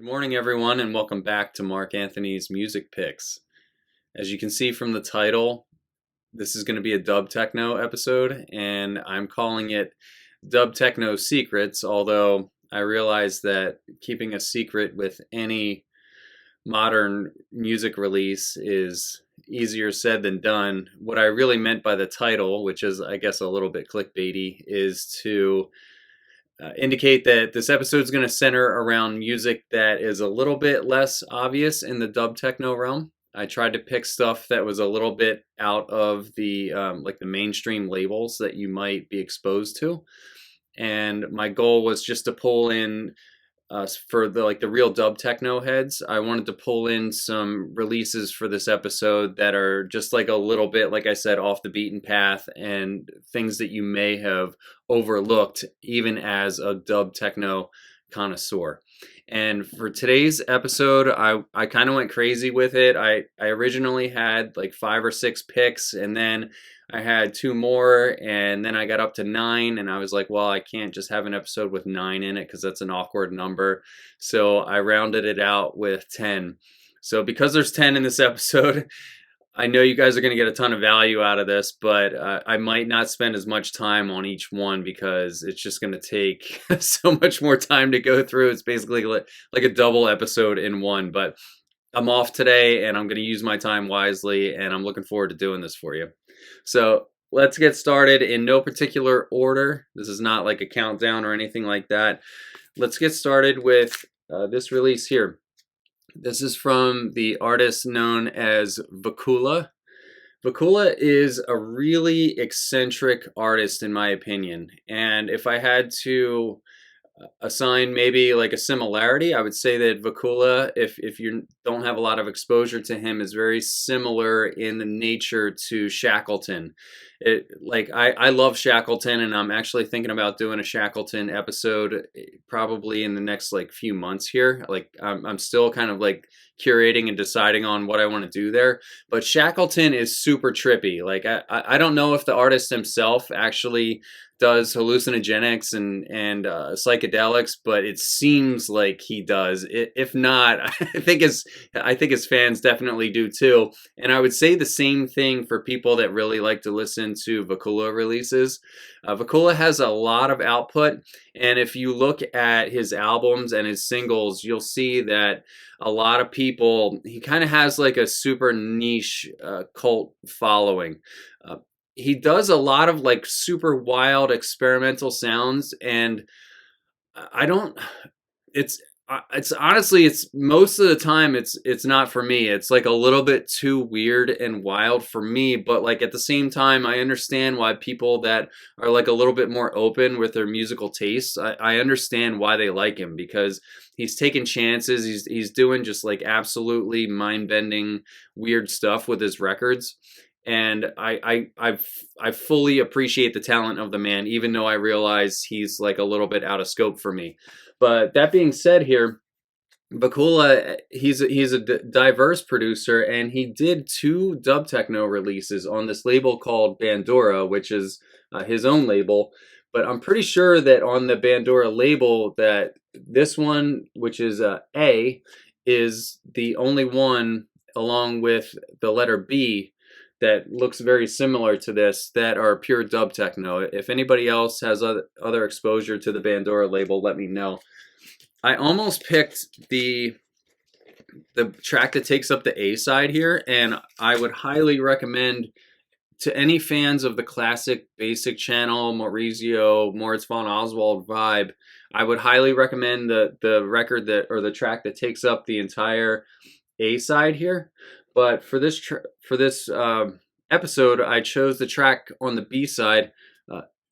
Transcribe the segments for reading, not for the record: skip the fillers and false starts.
Good morning, everyone, and welcome back to Mark Anthony's Music Picks. As you can see from the title, this is going to be a dub techno episode, and I'm calling it Dub Techno Secrets, although I realize that keeping a secret with any modern music release is easier said than done. What I really meant by the title, which is, I guess, a little bit clickbaity, is to indicate that this episode is going to center around music that is a little bit less obvious in the dub techno realm. I tried to pick stuff that was a little bit out of the like the mainstream labels that you might be exposed to, and my goal was just to pull in for the real dub techno heads. I wanted to pull in some releases for this episode that are just like a little bit, like I said, off the beaten path and things that you may have overlooked even as a dub techno connoisseur. And for today's episode, I kind of went crazy with it. I originally had like 5 or 6 picks, and then I had 2 more, and then I got up to 9, and I was like, well, I can't just have an episode with 9 in it because that's an awkward number. So I rounded it out with 10. So because there's 10 in this episode, I know you guys are going to get a ton of value out of this, but I might not spend as much time on each one because it's just going to take so much more time to go through. It's basically like a double episode in one, but I'm off today and I'm going to use my time wisely, and I'm looking forward to doing this for you. So let's get started in no particular order. This is not like a countdown or anything like that. Let's get started with this release here. This is from the artist known as Vakula. Vakula is a really eccentric artist in my opinion. And if I had to assign maybe like a similarity, I would say that Vakula, if you don't have a lot of exposure to him, is very similar in the nature to Shackleton. I love Shackleton, and I'm actually thinking about doing a Shackleton episode probably in the next like few months here. Like I'm still kind of like curating and deciding on what I want to do there. But Shackleton is super trippy. Like I don't know if the artist himself actually does hallucinogenics and psychedelics, but it seems like he does. If not, I think his fans definitely do too. And I would say the same thing for people that really like to listen to Vakula releases. Vakula has a lot of output, and if you look at his albums and his singles, you'll see that a lot of people, he kind of has like a super niche cult following. He does a lot of like super wild experimental sounds, and I don't, it's honestly, it's most of the time it's not for me. It's like a little bit too weird and wild for me, but like at the same time, I understand why people that are like a little bit more open with their musical tastes, I understand why they like him, because he's taking chances. He's doing just like absolutely mind-bending weird stuff with his records. And I fully appreciate the talent of the man, even though I realize he's like a little bit out of scope for me. But that being said, here, Vakula, he's a diverse producer, and he did 2 dub techno releases on this label called Bandura, which is his own label. But I'm pretty sure that on the Bandura label, that this one, which is A, is the only one, along with the letter B, that looks very similar to this, that are pure dub techno. If anybody else has other exposure to the Bandura label, let me know. I almost picked the track that takes up the A side here, and I would highly recommend to any fans of the classic basic channel, Maurizio, Moritz von Oswald vibe, I would highly recommend the record that, or the track that takes up the entire A side here. But for this episode, I chose the track on the B side.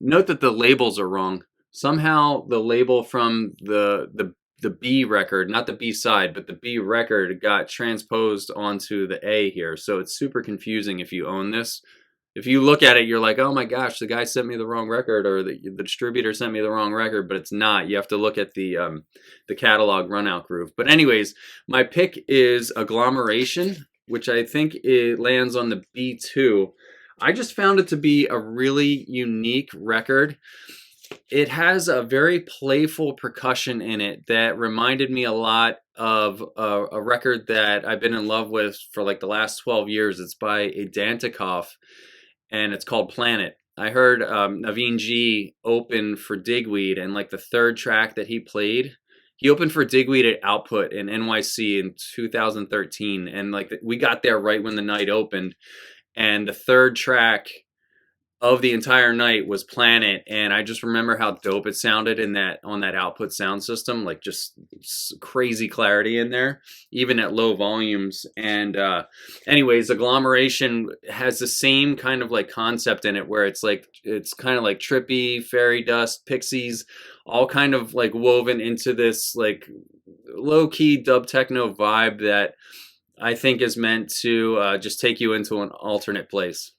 Note that the labels are wrong. Somehow the label from the B record, not the B side, but the B record, got transposed onto the A here. So it's super confusing if you own this. If you look at it, you're like, oh my gosh, the guy sent me the wrong record, or the distributor sent me the wrong record, but it's not. You have to look at the catalog runout groove. But anyways, my pick is Agglomeration, which I think it lands on the B2. I just found it to be a really unique record. It has a very playful percussion in it that reminded me a lot of a record that I've been in love with for like the last 12 years. It's by Vedanta, and it's called Planet. I heard Naveen G open for Digweed, and like the third track that he played, he opened for Digweed at Output in NYC in 2013, and like we got there right when the night opened, and the third track of the entire night was Planet, and I just remember how dope it sounded in that on that Output sound system, like just crazy clarity in there, even at low volumes. And anyways, Agglomeration has the same kind of like concept in it, where it's kind of like trippy, fairy dust, pixies, all kind of like woven into this like low-key dub techno vibe that I think is meant to just take you into an alternate place.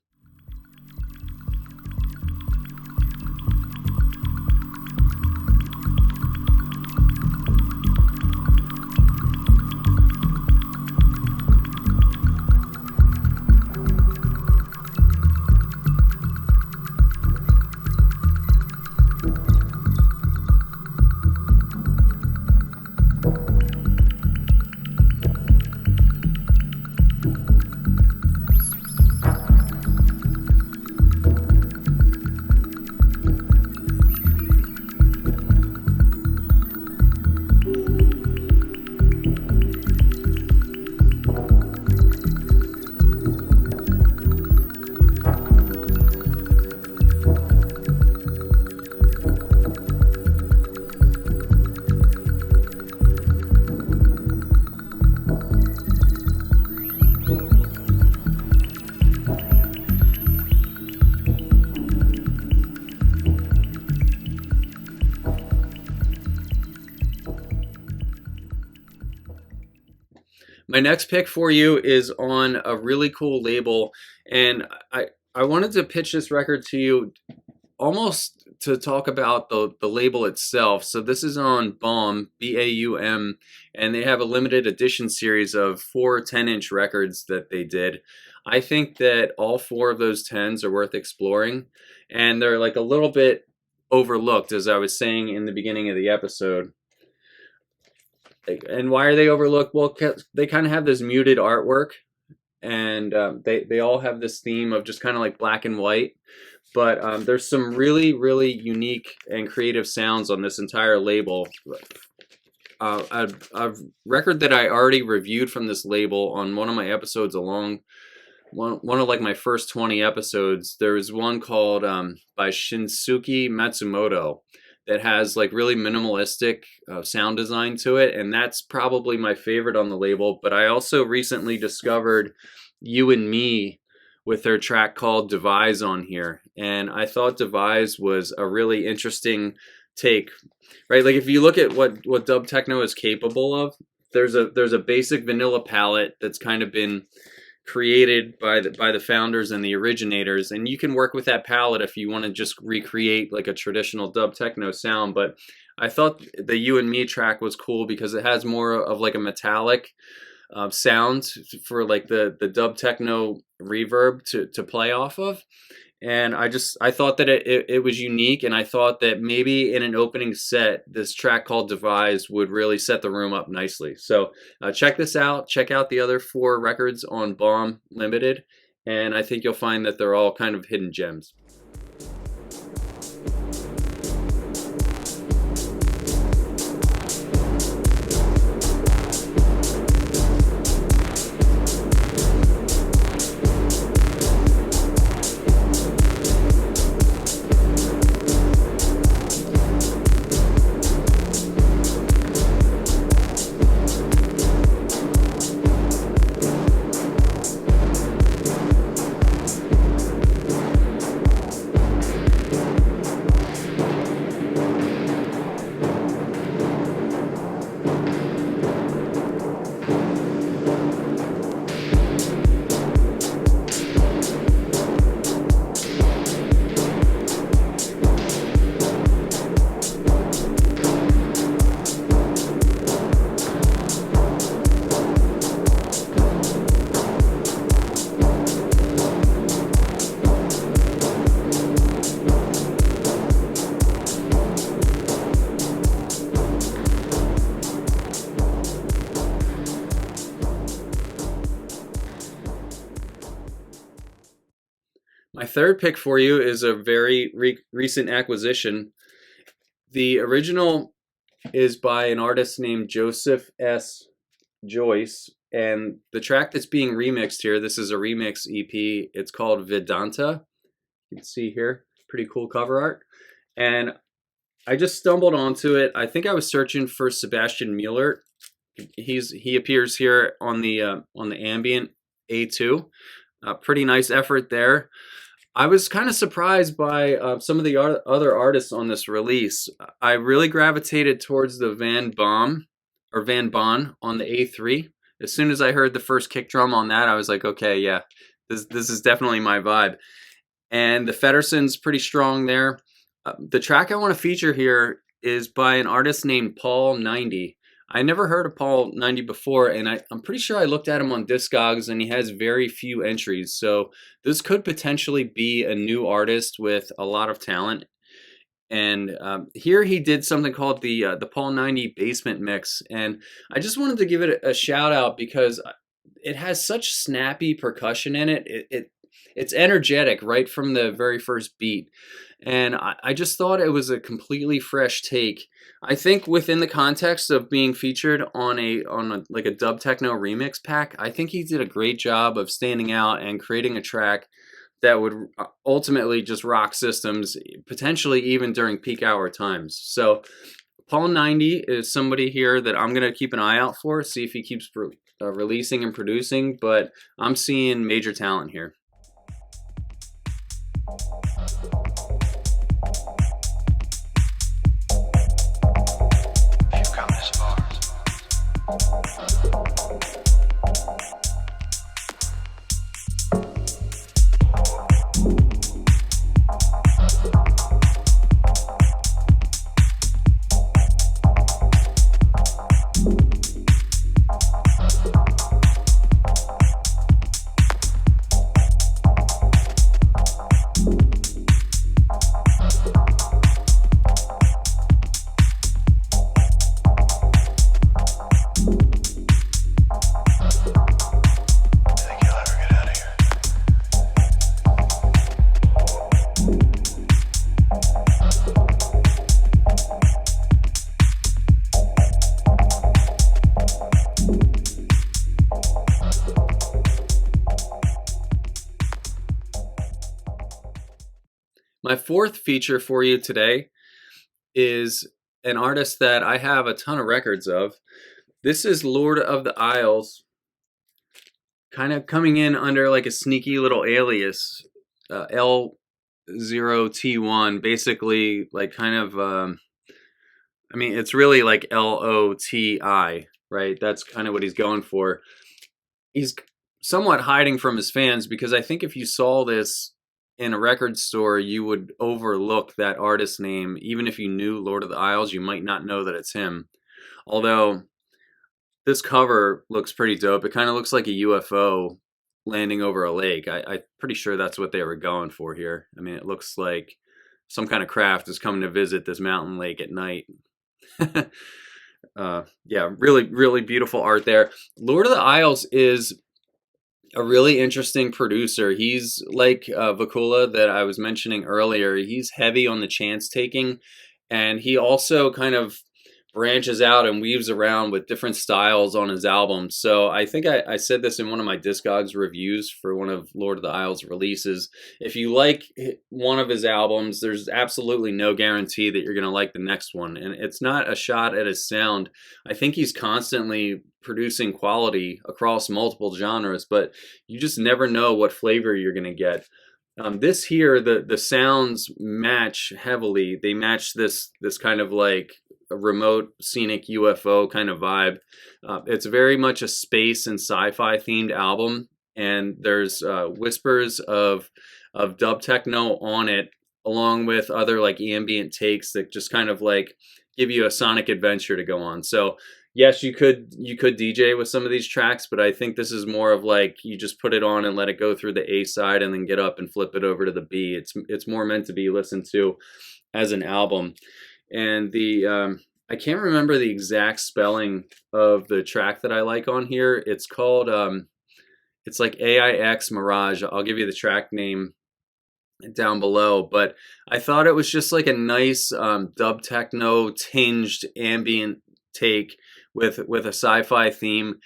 My next pick for you is on a really cool label, and I wanted to pitch this record to you almost to talk about the label itself. So this is on Baum, Baum, and they have a limited edition series of 4 10-inch records that they did. I think that all 4 of those 10s are worth exploring, and they're like a little bit overlooked, as I was saying in the beginning of the episode. And why are they overlooked? Well, they kind of have this muted artwork, and they all have this theme of just kind of like black and white. But there's some really, really unique and creative sounds on this entire label. A record that I already reviewed from this label on one of my episodes along one of like my first 20 episodes. There was one called by Shinsuke Matsumoto that has like really minimalistic sound design to it, and that's probably my favorite on the label. But I also recently discovered You and Me with their track called Devise on here, and I thought Devise was a really interesting take, right? Like if you look at what dub techno is capable of, there's a basic vanilla palette that's kind of been created by the founders and the originators, and you can work with that palette if you want to just recreate like a traditional dub techno sound. But I thought the You and Me track was cool because it has more of like a metallic sound for like the dub techno reverb to play off of. And I thought that it was unique, and I thought that maybe in an opening set, this track called Devise would really set the room up nicely. So check this out. Check out the other 4 records on Baum Limited, and I think you'll find that they're all kind of hidden gems. third pick for you is a very recent acquisition. The original is by an artist named Joseph S. Joyce, and the track that's being remixed here, this is a remix EP. It's called Vedanta. You can see here, pretty cool cover art. And I just stumbled onto it. I think I was searching for Sebastian Mueller. He appears here on the ambient A2. Pretty nice effort there. I was kind of surprised by some of the other artists on this release. I really gravitated towards the Van Baum or Van Bon on the A3. As soon as I heard the first kick drum on that, I was like, okay, yeah, this is definitely my vibe. And the Fedderson's pretty strong there. The track I want to feature here is by an artist named Paul 90. I never heard of Paul 90 before, and I'm pretty sure I looked at him on Discogs, and he has very few entries. So this could potentially be a new artist with a lot of talent. And here he did something called the Paul 90 Basement Mix, and I just wanted to give it a shout out because it has such snappy percussion in it. It's energetic right from the very first beat, and I just thought it was a completely fresh take. I think within the context of being featured on like a dub techno remix pack, I think he did a great job of standing out and creating a track that would ultimately just rock systems, potentially even during peak hour times. So Paul 90 is somebody here that I'm going to keep an eye out for, see if he keeps releasing and producing, but I'm seeing major talent here. My fourth feature for you today is an artist that I have a ton of records of. This is Lord of the Isles, kind of coming in under like a sneaky little alias, L0T1, basically like kind of, I mean, it's really like LOTI, right? That's kind of what he's going for. He's somewhat hiding from his fans because I think if you saw this in a record store, you would overlook that artist name. Even if you knew Lord of the Isles, you might not know that it's him. Although this cover looks pretty dope. It kind of looks like a UFO landing over a lake. I'm pretty sure that's what they were going for here. I mean, it looks like some kind of craft is coming to visit this mountain lake at night. Yeah, really, really beautiful art there. Lord of the Isles is a really interesting producer. He's like Vakula that I was mentioning earlier. He's heavy on the chance taking, and he also kind of branches out and weaves around with different styles on his albums. So I think I said this in one of my Discogs reviews for one of Lord of the Isles releases. If you like one of his albums, there's absolutely no guarantee that you're going to like the next one. And it's not a shot at his sound. I think he's constantly producing quality across multiple genres, but you just never know what flavor you're going to get. This here, the sounds match heavily. They match this kind of like a remote scenic UFO kind of vibe. It's very much a space and sci-fi themed album, and there's whispers of dub techno on it, along with other like ambient takes that just kind of like give you a sonic adventure to go on. So yes, you could DJ with some of these tracks, but I think this is more of like you just put it on and let it go through the A side and then get up and flip it over to the B. It's more meant to be listened to as an album. And the I can't remember the exact spelling of the track that I like on here. It's called it's like AIX Mirage. I'll give you the track name down below, but I thought it was just like a nice dub techno tinged ambient take with a sci-fi theme.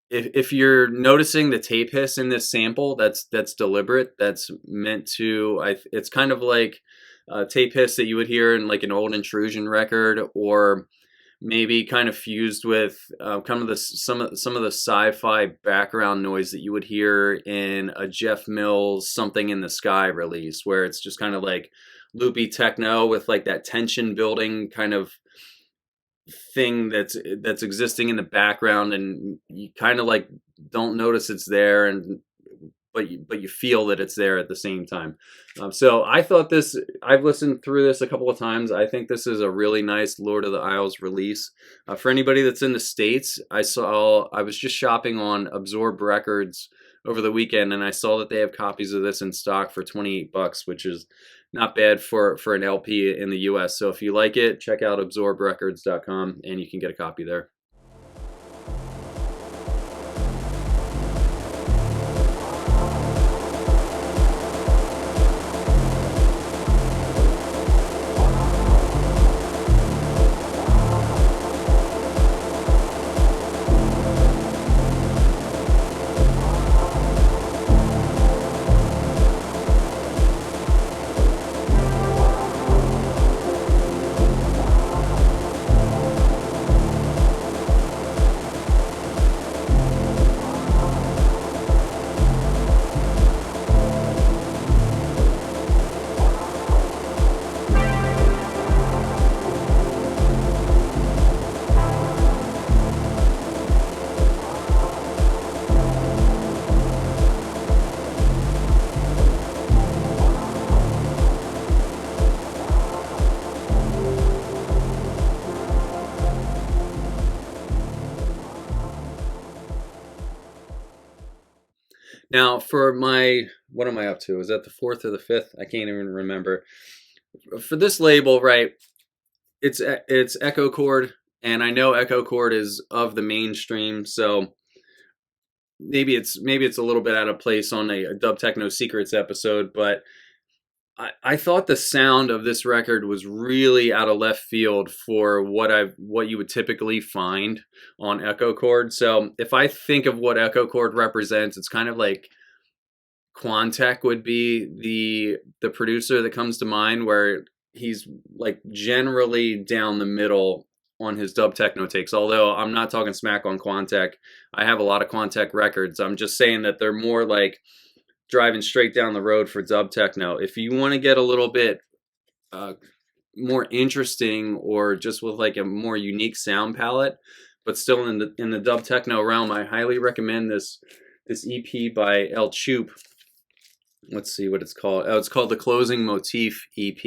If you're noticing the tape hiss in this sample, that's deliberate. That's meant to. It's kind of like a tape hiss that you would hear in like an old Intrusion record, or maybe kind of fused with kind of some of the sci-fi background noise that you would hear in a Jeff Mills "Something in the Sky" release, where it's just kind of like loopy techno with like that tension building kind of thing that's existing in the background, and you kind of like don't notice it's there, and but you feel that it's there at the same time. So I thought this. I've listened through this a couple of times. I think this is a really nice Lord of the Isles release. For anybody that's in the States, I was just shopping on Absorb Records over the weekend, and I saw that they have copies of this in stock for $28, which is not bad for an LP in the US. So if you like it, check out absorbrecords.com and you can get a copy there. Now for what am I up to? Is that the 4th or the 5th? I can't even remember. For this label, right, it's Echo Chord, and I know Echo Chord is of the mainstream, so maybe it's a little bit out of place on a Dub Techno Secrets episode, but I thought the sound of this record was really out of left field for what you would typically find on Echo Chord. So if I think of what Echo Chord represents, it's kind of like Quantec would be the producer that comes to mind, where he's like generally down the middle on his dub techno takes. Although I'm not talking smack on Quantec. I have a lot of Quantec records. I'm just saying that they're more like driving straight down the road for dub techno. If you want to get a little bit more interesting, or just with like a more unique sound palette, but still in the dub techno realm, I highly recommend this EP by Elchup. Let's see what it's called. Oh, it's called the Closing Motif EP.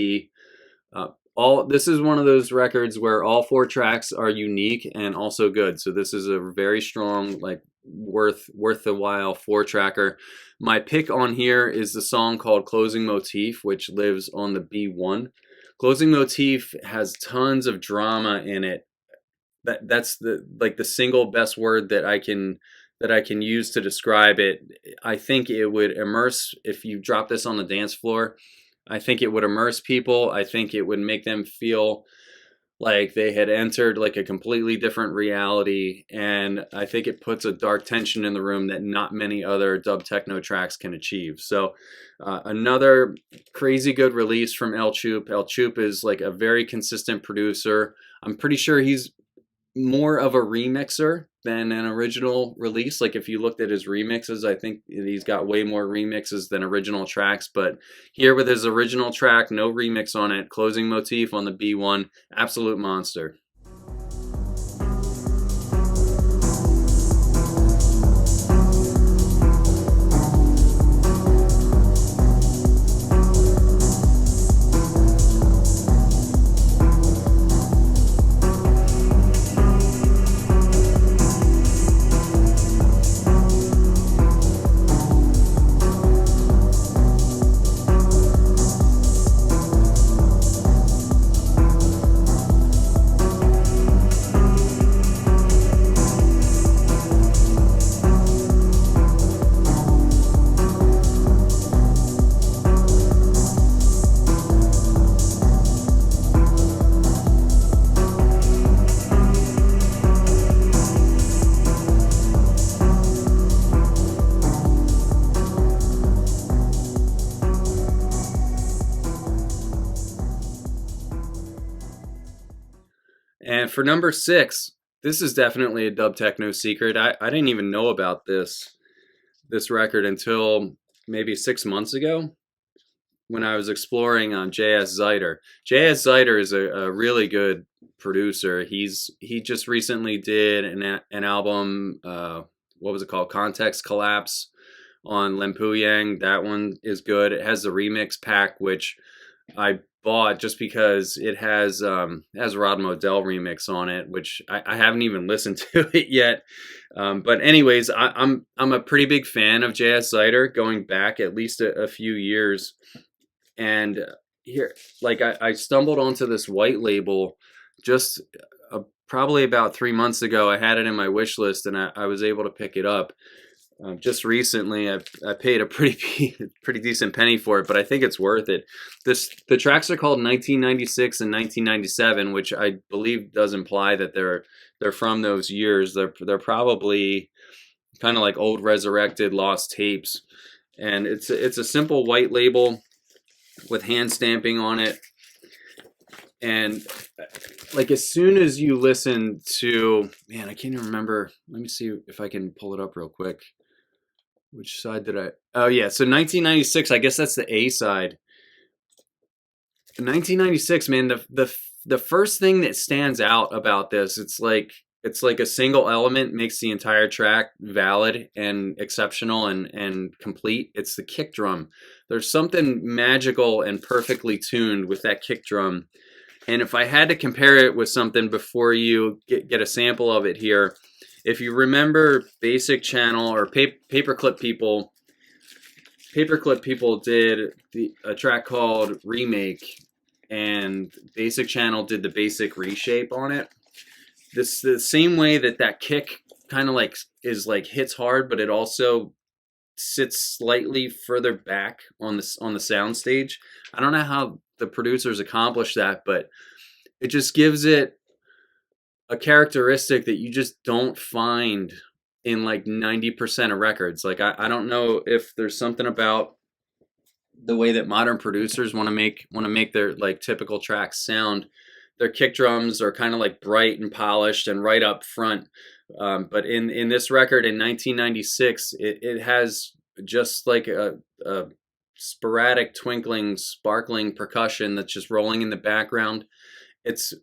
This is one of those records where all 4 tracks are unique and also good. So this is a very strong, like worth the while 4-tracker. My pick on here is the song called Closing Motif, which lives on the B1. Closing Motif has tons of drama in it. That's the single best word that I can use to describe it. I think it would immerse, if you drop this on the dance floor, I think it would immerse people. I think it would make them feel like they had entered like a completely different reality, and I think it puts a dark tension in the room that not many other dub techno tracks can achieve. So another crazy good release from Elchup. Elchup is like a very consistent producer. I'm pretty sure he's more of a remixer than an original release. Like if you looked at his remixes, I think he's got way more remixes than original tracks. But here with his original track, no remix on it, Closing Motif on the B1, absolute monster. for number 6, this is definitely a dub techno secret. I didn't even know about this record until maybe 6 months ago when I was exploring on JS Zeiter. JS Zeiter is a really good producer. He just recently did an album, what was it called? Context Collapse on Lempuyang. That one is good. It has the remix pack, which I bought just because it has Rod Modell remix on it, which I haven't even listened to it yet. But anyways, I'm a pretty big fan of JS Zeiter, going back at least a few years. And here, like I stumbled onto this white label just probably about 3 months ago. I had it in my wish list, and I was able to pick it up. Just recently, I paid a pretty decent penny for it, but I think it's worth it. The tracks are called 1996 and 1997, which I believe does imply that they're from those years. They're probably kind of like old resurrected lost tapes, and it's a simple white label with hand stamping on it. And like as soon as you listen to, man, I can't even remember. Let me see if I can pull it up real quick. Which side did I? Oh yeah, so 1996. I guess that's the A side. 1996, man. The first thing that stands out about this, it's like a single element makes the entire track valid and exceptional and complete. It's the kick drum. There's something magical and perfectly tuned with that kick drum. And if I had to compare it with something before you get a sample of it here, if you remember Basic Channel or Paperclip People did a track called Remake, and Basic Channel did the basic reshape on it. This the same way that kick kind of like is like hits hard, but it also sits slightly further back on the sound stage. I don't know how the producers accomplished that, but it just gives it a characteristic that you just don't find in like 90% of records. Like I don't know if there's something about the way that modern producers want to make their like typical tracks sound. Their kick drums are kind of like bright and polished and right up front. But in this record in 1996, it has just like a sporadic twinkling, sparkling percussion that's just rolling in the background. It's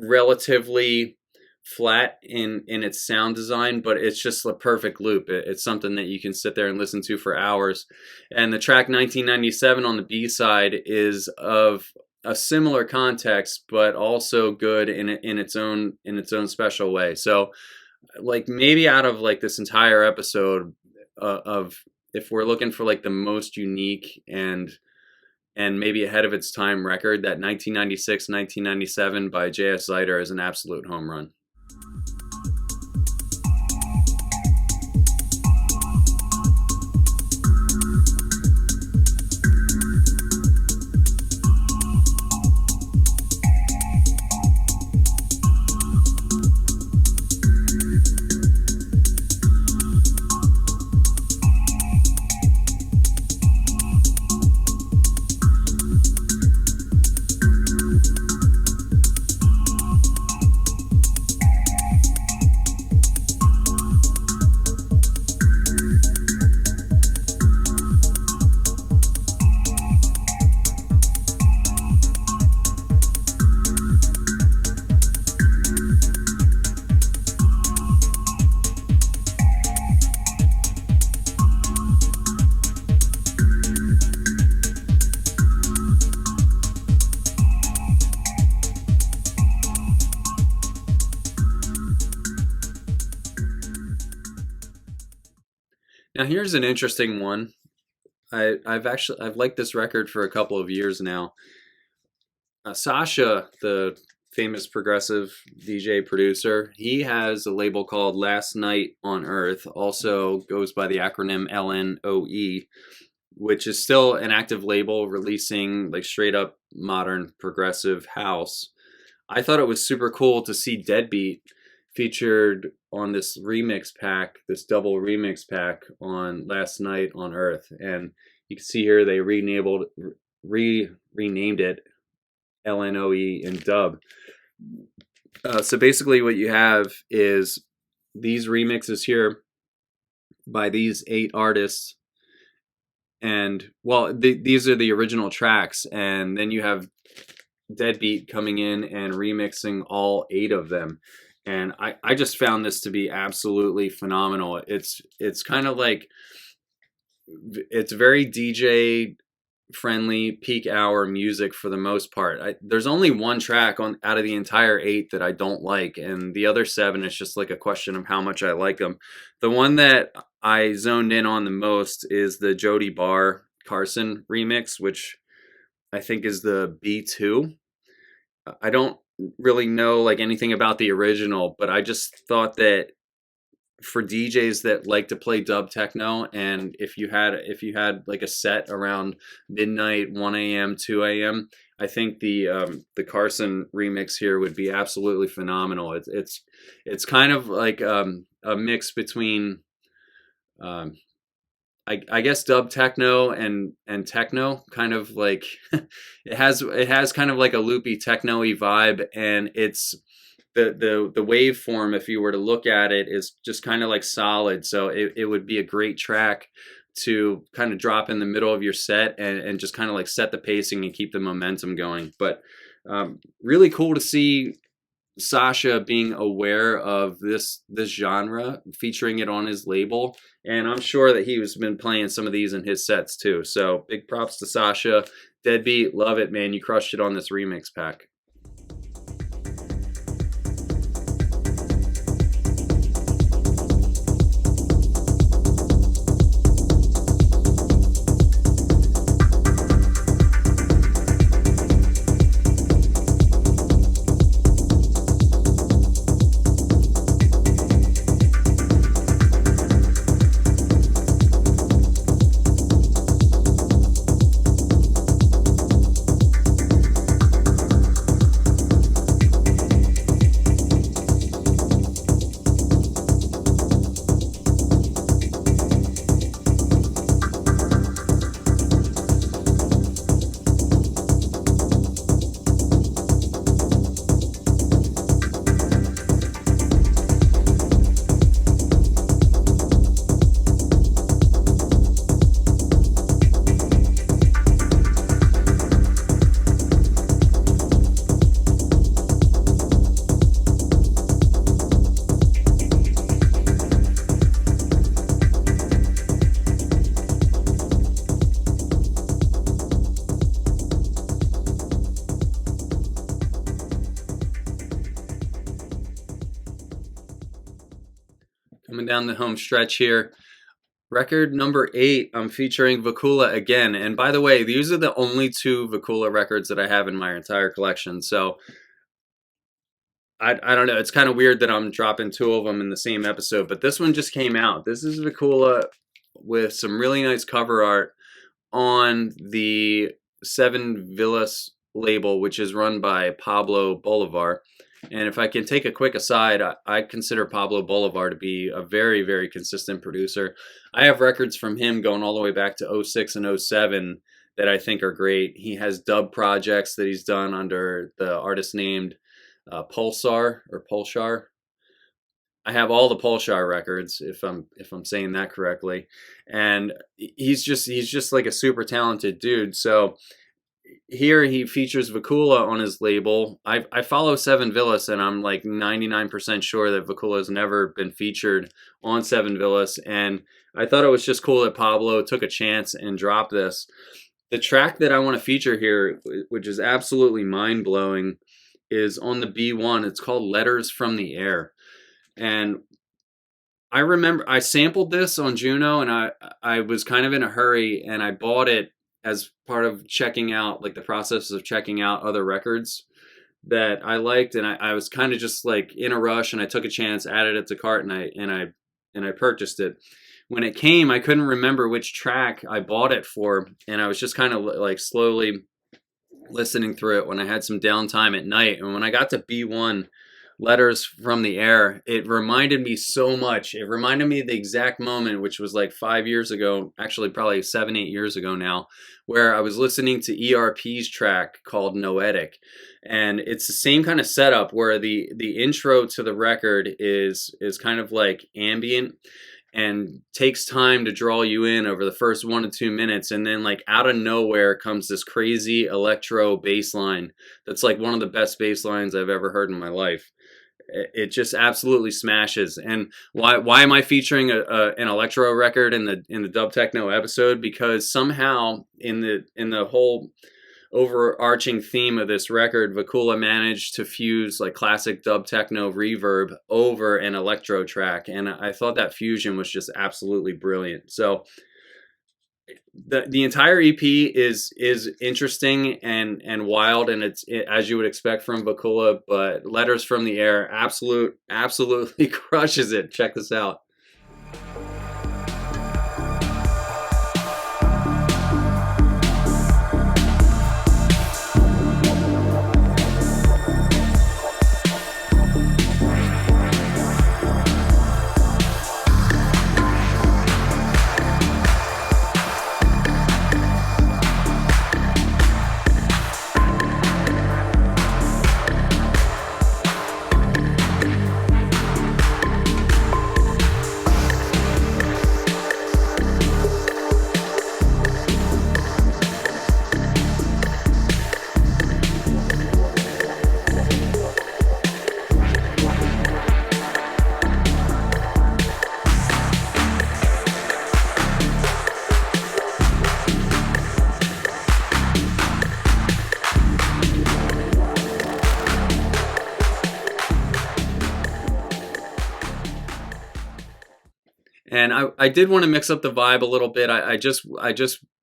relatively flat in its sound design, but it's just a perfect loop. It's something that you can sit there and listen to for hours. And the track 1997 on the B side is of a similar context, but also good in its own special way. So like maybe out of like this entire episode of if we're looking for like the most unique and maybe ahead of its time record, that 1996-1997 by JS Zeiter is an absolute home run. Now here's an interesting one. I've liked this record for a couple of years now. Sasha, the famous progressive DJ producer, he has a label called Last Night on Earth, also goes by the acronym LNOE, which is still an active label releasing like straight up modern progressive house. I thought it was super cool to see Deadbeat featured on this remix pack, this double remix pack on Last Night on Earth. And you can see here they renamed it LNOE in dub. So basically, what you have is these remixes here by these 8 artists, and well, these are the original tracks, and then you have Deadbeat coming in and remixing all 8 of them. And I just found this to be absolutely phenomenal. It's kind of like, it's very DJ friendly peak hour music for the most part. There's only one track on out of the entire 8 that I don't like, and the other 7 is just like a question of how much I like them. The one that I zoned in on the most is the Jody Barr Carson remix, which I think is the B2. I don't really know like anything about the original, but I just thought that for DJs that like to play dub techno, and if you had like a set around midnight, 1 a.m., 2 a.m., I think the Carson remix here would be absolutely phenomenal. It's kind of like a mix between um, I guess dub techno and techno, kind of like it has kind of like a loopy techno-y vibe, and it's the waveform, if you were to look at it, is just kind of like solid. So it would be a great track to kind of drop in the middle of your set and just kind of like set the pacing and keep the momentum going. But really cool to see Sasha being aware of this genre, featuring it on his label, and I'm sure that he has been playing some of these in his sets too. So big props to Sasha. Deadbeat, love it, man. You crushed it on this remix pack. Coming down the home stretch here. Record number 8, I'm featuring Vakula again. And by the way, these are the only 2 Vakula records that I have in my entire collection. So I don't know. It's kind of weird that I'm dropping 2 of them in the same episode, but this one just came out. This is Vakula with some really nice cover art on the Seven Villas label, which is run by Pablo Bolivar. And if I can take a quick aside, I consider Pablo Bolivar to be a very, very consistent producer. I have records from him going all the way back to 06 and 07 that I think are great. He has dub projects that he's done under the artist named Pulsar or Pulsar. I have all the Pulsar records, if I'm saying that correctly, and he's just like a super talented dude. So here he features Vakula on his label. I follow Seven Villas, and I'm like 99% sure that Vakula has never been featured on Seven Villas, and I thought it was just cool that Pablo took a chance and dropped this. The track that I want to feature here, which is absolutely mind-blowing, is on the B1. It's called Letters from the Air. And I remember I sampled this on Juno, and I was kind of in a hurry, and I bought it as part of checking out, like the process of checking out other records that I liked, and I was kind of just like in a rush, and I took a chance, added it to cart, and I purchased it. When it came, I couldn't remember which track I bought it for, and I was just kind of like slowly listening through it when I had some downtime at night. And when I got to B1, Letters from the Air, it reminded me so much. It reminded me of the exact moment, which was like 5 years ago, actually probably 7, 8 years ago now, where I was listening to ERP's track called Noetic. And it's the same kind of setup where the intro to the record is kind of like ambient and takes time to draw you in over the first 1 to 2 minutes, and then like out of nowhere comes this crazy electro bass line that's like one of the best bass lines I've ever heard in my life. It just absolutely smashes. And why am I featuring an electro record in the Dub Techno episode? Because somehow in the whole overarching theme of this record, Vakula managed to fuse like classic dub techno reverb over an electro track, and I thought that fusion was just absolutely brilliant. So the entire EP is interesting and wild, and it's as you would expect from Vakula, but Letters from the Air absolutely crushes it. Check this out. And I did want to mix up the vibe a little bit. I just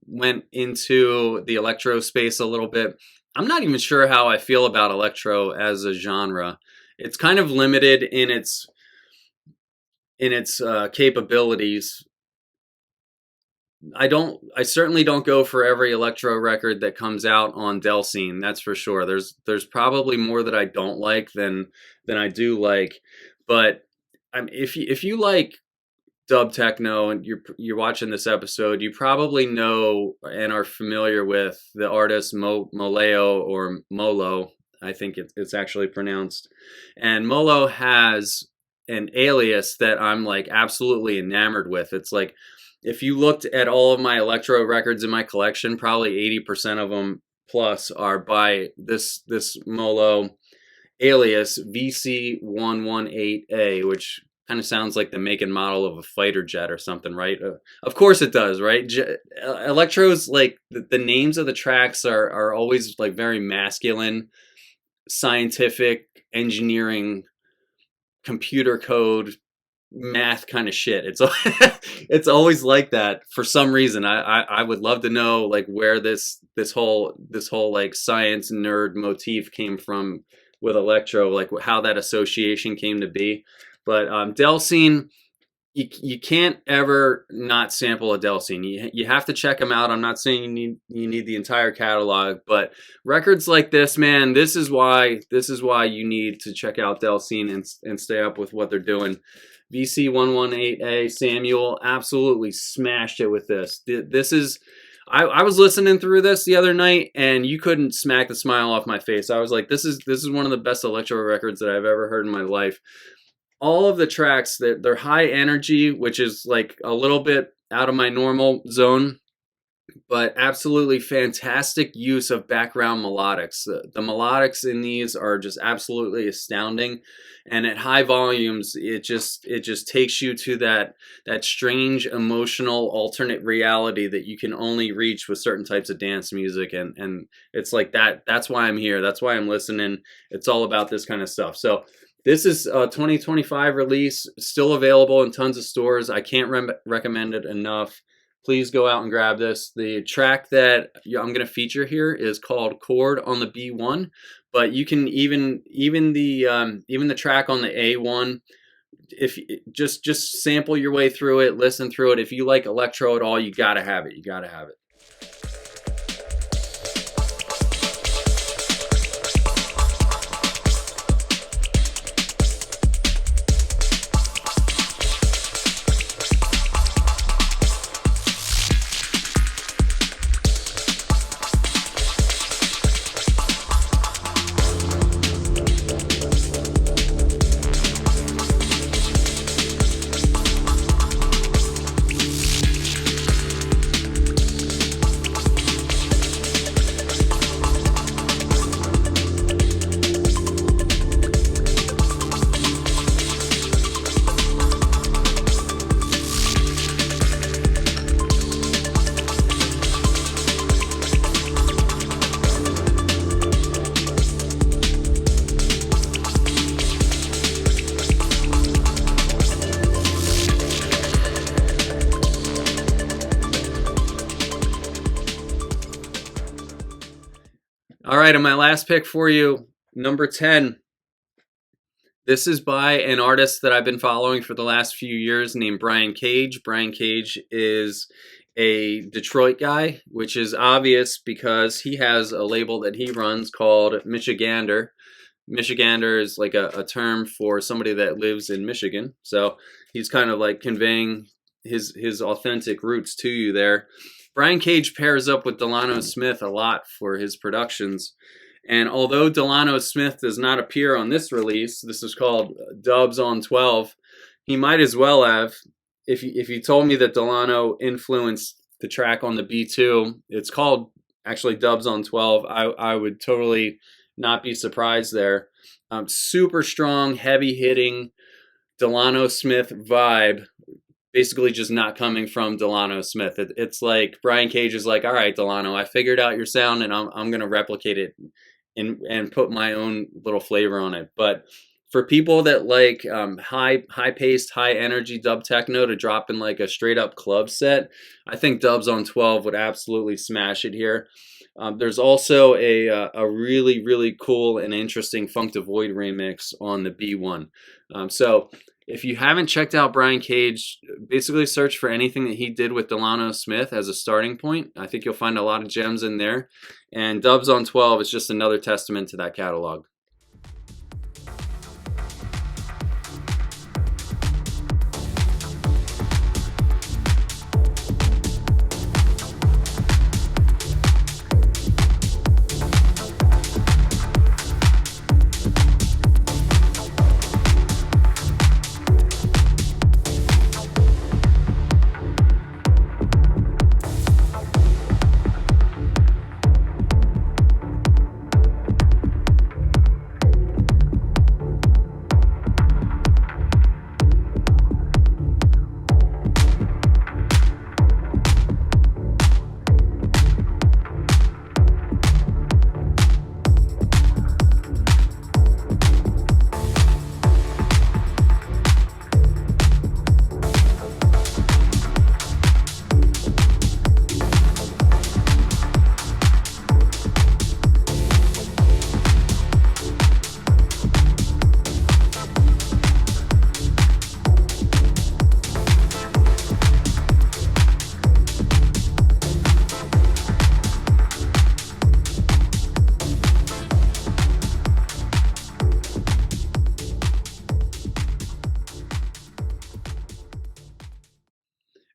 went into the electro space a little bit. I'm not even sure how I feel about electro as a genre. It's kind of limited in its capabilities. I certainly don't go for every electro record that comes out on Delcine. That's for sure. There's probably more that I don't like than I do like. But if you like dub techno and you're watching this episode, you probably know and are familiar with the artist Moleo, or Molo, I think it's actually pronounced. And Molo has an alias that I'm like absolutely enamored with. It's like, if you looked at all of my electro records in my collection, probably 80% of them plus are by this Molo alias VC118A, which kind of sounds like the make and model of a fighter jet or something, right? Of course it does, right? Electro's like the names of the tracks are always like very masculine, scientific, engineering, computer code, math kind of shit. It's always like that for some reason. I would love to know like where this whole like science nerd motif came from with electro, like how that association came to be. But Delcine, you can't ever not sample a Delcine. You have to check them out. I'm not saying you need the entire catalog, but records like this, man, this is why you need to check out Delcine and stay up with what they're doing. VC118A Samuel absolutely smashed it with this. This is, I was listening through this the other night, and you couldn't smack the smile off my face. I was like, this is one of the best electro records that I've ever heard in my life. All of the tracks, they're high energy, which is like a little bit out of my normal zone, but absolutely fantastic use of background melodics. The melodics in these are just absolutely astounding, and at high volumes, it just takes you to that strange emotional alternate reality that you can only reach with certain types of dance music, and it's like that's why I'm here. That's why I'm listening. It's all about this kind of stuff. So this is a 2025 release, still available in tons of stores. I can't recommend it enough. Please go out and grab this. The track that I'm going to feature here is called Chord on the B1, but you can even the track on the A1. If just sample your way through it, listen through it. If you like electro at all, you gotta have it. You gotta have it. All right, and my last pick for you, number 10. This is by an artist that I've been following for the last few years named Brian Cage. Brian Cage is a Detroit guy, which is obvious because he has a label that he runs called Michigander. Michigander is like a term for somebody that lives in Michigan. So he's kind of like conveying his authentic roots to you there. Brian Cage pairs up with Delano Smith a lot for his productions. And although Delano Smith does not appear on this release, this is called Dubs on 12, he might as well have. If you told me that Delano influenced the track on the B2, it's called actually Dubs on 12, I would totally not be surprised there. Super strong, heavy-hitting Delano Smith vibe, basically just not coming from Delano Smith. It's like Brian Cage is like, all right, Delano, I figured out your sound, and I'm going to replicate it and put my own little flavor on it. But for people that like high-paced, high-energy dub techno to drop in like a straight-up club set, I think Dubs on 12 would absolutely smash it here. There's also a really, really cool and interesting Funk the Void remix on the B1. So if you haven't checked out Brian Cage, basically search for anything that he did with Delano Smith as a starting point. I think you'll find a lot of gems in there. And Dubs on 12 is just another testament to that catalog.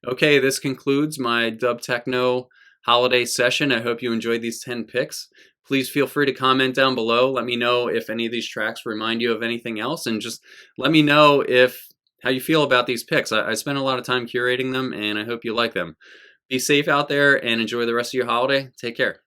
Okay, this concludes my Dub Techno holiday session. I hope you enjoyed these 10 picks. Please feel free to comment down below. Let me know if any of these tracks remind you of anything else, and just let me know how you feel about these picks. I spent a lot of time curating them, and I hope you like them. Be safe out there and enjoy the rest of your holiday. Take care.